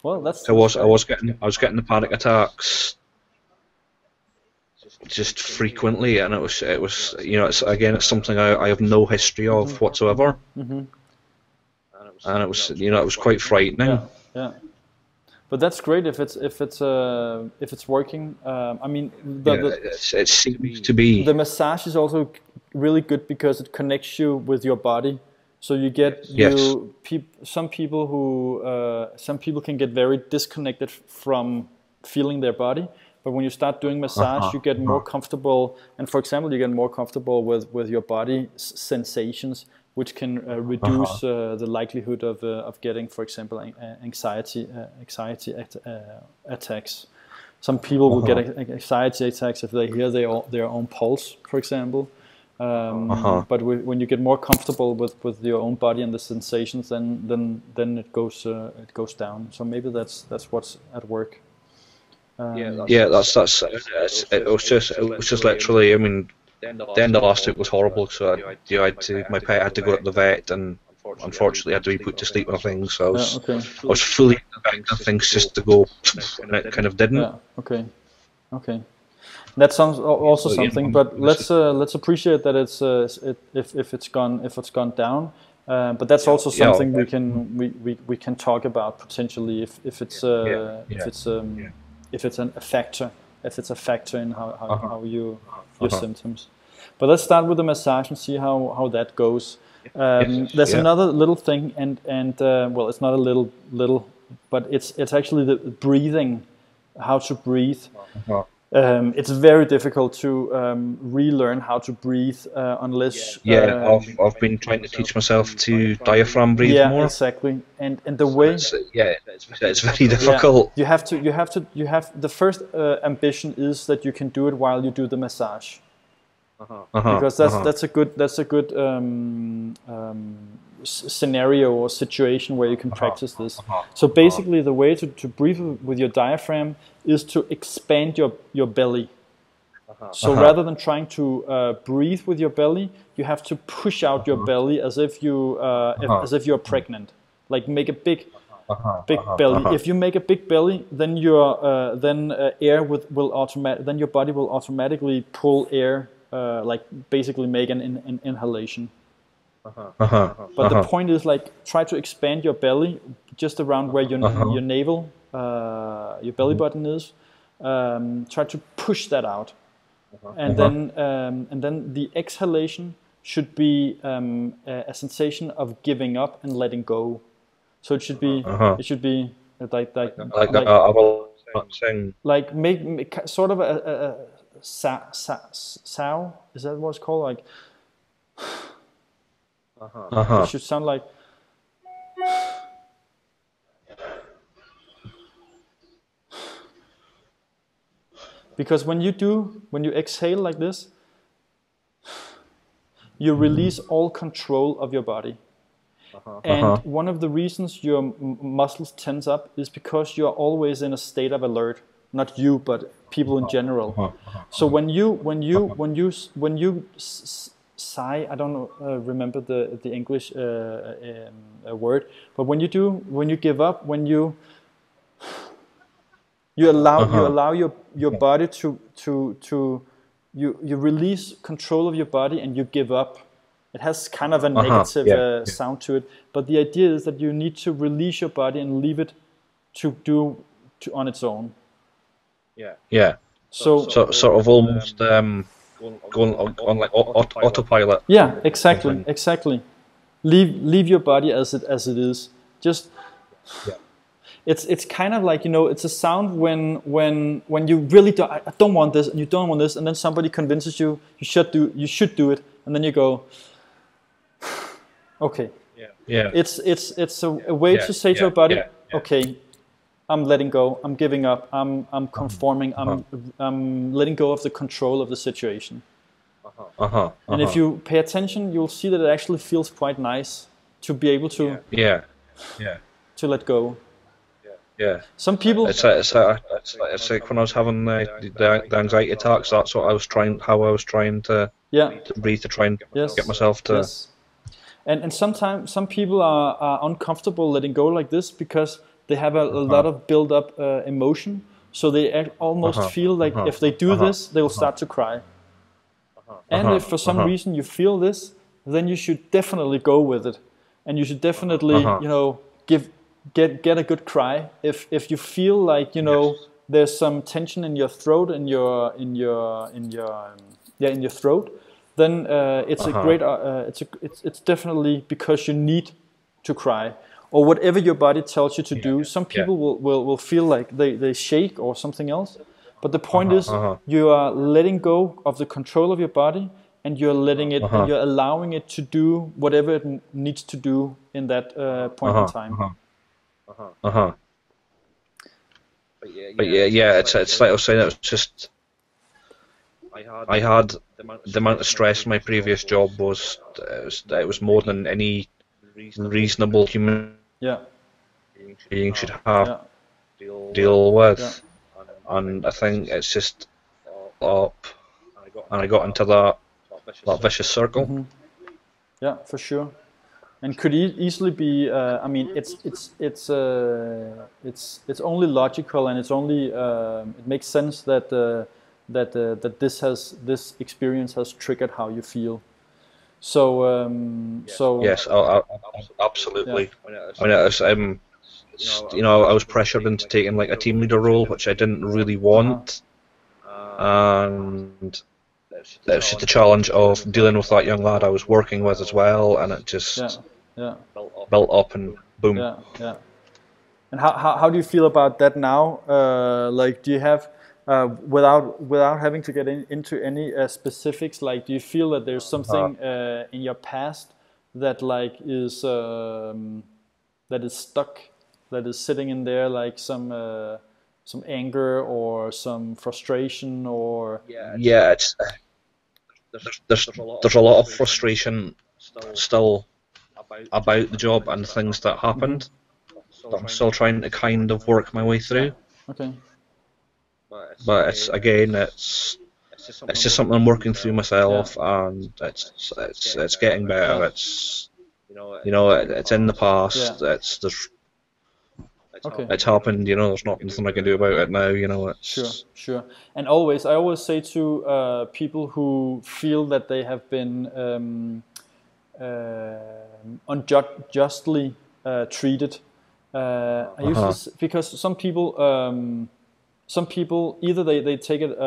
Well, that's. I was getting the panic attacks just frequently, and it was it's something I have no history of whatsoever. And it was quite frightening. Yeah. But that's great if it's working. I mean, it seems to be. The massage is also really good because it connects you with your body. So you get some people can get very disconnected from feeling their body. But when you start doing massage, you get more comfortable. And for example, you get more comfortable with your body sensations, which can reduce the likelihood of getting, for example, anxiety attacks. Some people will get anxiety attacks if they hear their own pulse, for example. But when you get more comfortable with your own body and the sensations, then it goes down. So maybe that's what's at work. It was just literally. I mean, the end of last week was horrible. So my pet had to go to the vet, and unfortunately had to be put to sleep on things. So I was fully expecting things just to go, and it kind of didn't. Yeah. Okay. That sounds also something, but let's appreciate that it's if it's gone down. But that's also something we can talk about potentially if it's a factor in how your symptoms. But let's start with the massage and see how that goes. There's another little thing, and well, it's not a little, but it's actually the breathing, how to breathe. It's very difficult to relearn how to breathe unless. I've been trying to teach myself to diaphragm breathe more. Yeah, exactly. And the way. It's very difficult. You have the first ambition is that you can do it while you do the massage. Because that's a good scenario or situation where you can practice this. So basically the way to breathe with your diaphragm is to expand your belly. So rather than trying to breathe with your belly, you have to push out your belly as if you're pregnant. Like make a big belly. If you make a big belly, then your air then your body will automatically pull air, like basically make an inhalation. But the point is, like, try to expand your belly just around where your navel, your belly button is. Try to push that out, and then the exhalation should be a sensation of giving up and letting go. So it should be like make sort of a sow. Is that what it's called? Like. It should sound like. Because when you exhale like this, you release all control of your body. And one of the reasons your muscles tense up is because you're always in a state of alert. Not you, but people in general. So when you sigh, I don't remember the English word, but when you give up, when you allow your body to you release control of your body and you give up. It has kind of a negative sound to it, but the idea is that you need to release your body and leave it to do on its own. Yeah. So sort of almost going on like autopilot. Yeah, exactly. Leave your body as it is. Just. Yeah. It's kind of like, it's a sound when you really I don't want this and you don't want this, and then somebody convinces you should do it, and then you go, okay. Yeah. It's a way to say to your body, okay, I'm letting go, I'm giving up, I'm conforming, I'm letting go of the control of the situation. And if you pay attention, you'll see that it actually feels quite nice to be able to to let go. Yeah. Some people. It's like when I was having the anxiety attacks. That's what I was trying. How I was trying to breathe to try and get myself to. Yes. And sometimes some people are uncomfortable letting go like this because they have a lot of build up emotion. So they almost feel like if they do this, they will start to cry. And if for some reason you feel this, then you should definitely go with it, and you should definitely get a good cry. If you feel like there's some tension in your throat, in your throat, then it's a great. It's definitely because you need to cry, or whatever your body tells you to do. Some people will feel like they shake or something else, but the point is you are letting go of the control of your body, and you're letting it, and you're allowing it to do whatever it needs to do in that point in time. But yeah, it's like I was saying. It was just I had the amount of stress in my previous job was it was more than any reasonable human being should have to deal with, and I think it's just up, and I got into that vicious circle. Yeah, for sure. And could easily be. I mean, it's only logical, and it's only it makes sense that that this experience has triggered how you feel. So yes, absolutely. Yeah. I mean, I was pressured into taking like a team leader role, which I didn't really want, and it was just the challenge of dealing with that young lad I was working with as well, and it just built up and boom. Yeah. And how do you feel about that now? Like, do you have without having to get into any specifics, like, do you feel that there's something in your past that like is that is stuck, that is sitting in there, like some anger or some frustration, or it's there's a lot of frustration still about the job and things that happened. I'm still trying to kind of work my way through. Okay. But it's just something I'm working through myself, and it's getting better. It's it's in the past. It's happened. There's nothing I can do about it now. It's sure. And I always say to people who feel that they have been unjustly treated. I usually, because some people either they take it,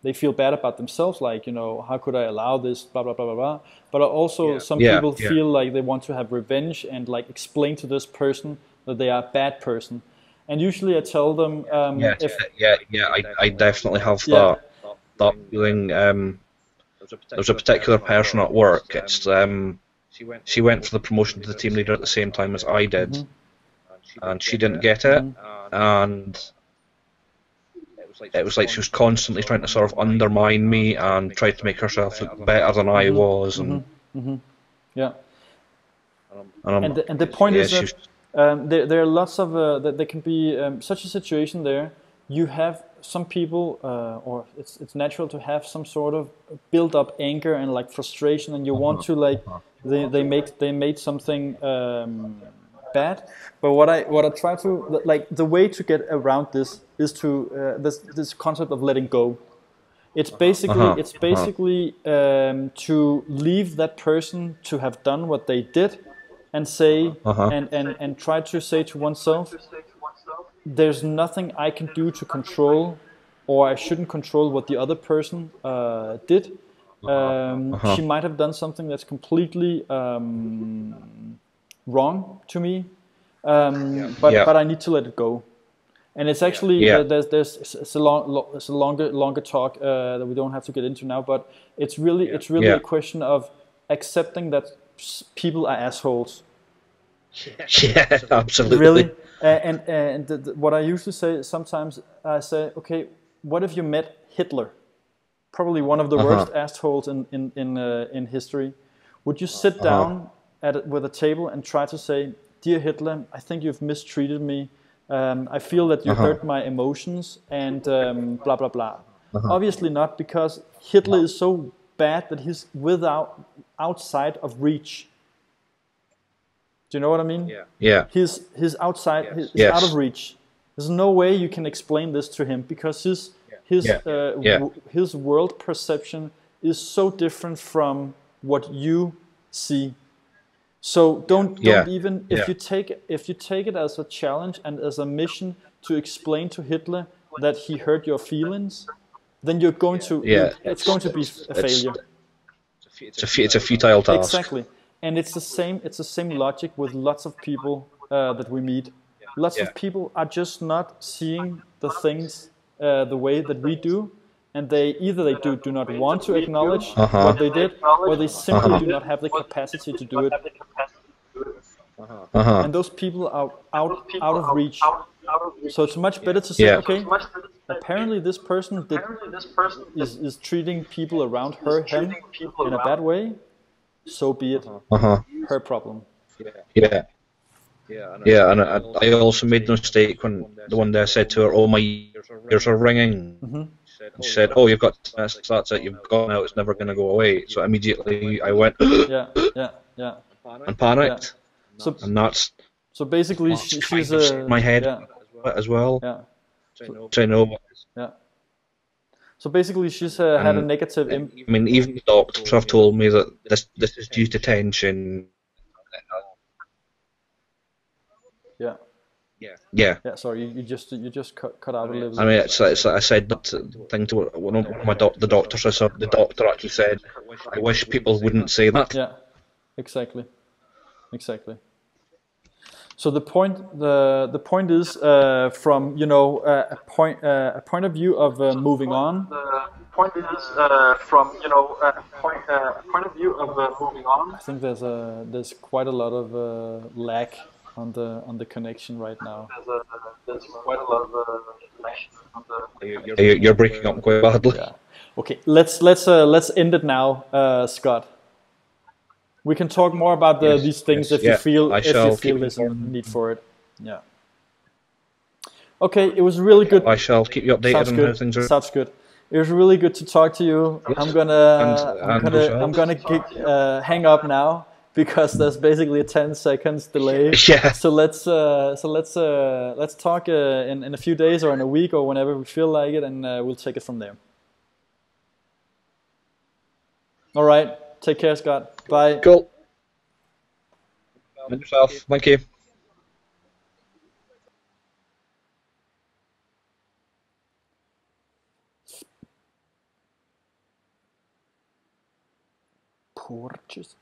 they feel bad about themselves, like, how could I allow this, blah blah blah blah blah. But also some people feel like they want to have revenge and like explain to this person that they are a bad person. And usually I tell them, I definitely have that feeling. There's a particular person at work. It's she went for the promotion to the team leader at the same time as I did, and she didn't get it, and it was like she was constantly trying to sort of undermine me and tried to make herself look better than I was, and and the point is that there are lots of that there can be such a situation there. You have some people, or it's natural to have some sort of built up anger and like frustration, and you want to like they made something bad. But what I try to, like, the way to get around this is to this concept of letting go. It's basically to leave that person to have done what they did, and say and try to say to oneself, there's nothing I can do to control, or I shouldn't control what the other person did. She might have done something that's completely wrong to me, but I need to let it go. And it's actually it's a longer talk that we don't have to get into now. But it's really a question of accepting that people are assholes. Yeah, absolutely. Really, and what I usually say sometimes, I say, okay, what if you met Hitler, probably one of the worst assholes in history? Would you sit down with a table and try to say, dear Hitler, I think you've mistreated me. I feel that you hurt my emotions, and blah blah blah. Obviously not, because Hitler is so bad that he's outside of reach. Do you know what I mean? Yeah. He's outside. He's out of reach. There's no way you can explain this to him, because his world perception is so different from what you see. So don't even if you take it as a challenge and as a mission to explain to Hitler that he hurt your feelings, then you're going to it's going to be a failure. It's a futile task. Exactly, and it's the same logic with lots of people that we meet. Lots of people are just not seeing the things the way that we do, and they either do not want to acknowledge what they did, or they simply do not have the capacity to do it. And those people are out of reach. So it's much better to say, okay, apparently this person is treating people around him in a bad way. So be it. Her problem. Yeah, and I also made the mistake when the one day I said to her, "Oh, my ears are ringing." She said, "Oh, you've got that's it. You've got now. It's never going to go away." So immediately I went, yeah, and panicked. So and that's so basically she's my head as well. To know. Yeah. So basically, she's had a negative impact. I mean, even the doctors have told me that this is due to tension. Yeah. Sorry, you just cut out a little. I mean, it's I said that thing to one of the doctors. I saw the doctor actually said, "I wish people wouldn't say that." Yeah, exactly. So the point is from a point of view of moving on. The point is from a point of view of moving on. I think there's quite a lot of lag on the connection right now. There's quite a lot of lag. You're breaking up quite badly. Yeah. Okay. Let's end it now, Scott. We can talk more about these things if you feel there's a need for it. Yeah. Okay, it was really good. I shall keep you updated on how things are. Sounds good. It was really good to talk to you. Yes. I'm gonna hang up now because there's basically a 10 seconds delay. Yeah. So let's talk in a few days or in a week or whenever we feel like it, and we'll take it from there. All right. Take care, Scott. Bye. Cool. And yourself. Thank you. Porches.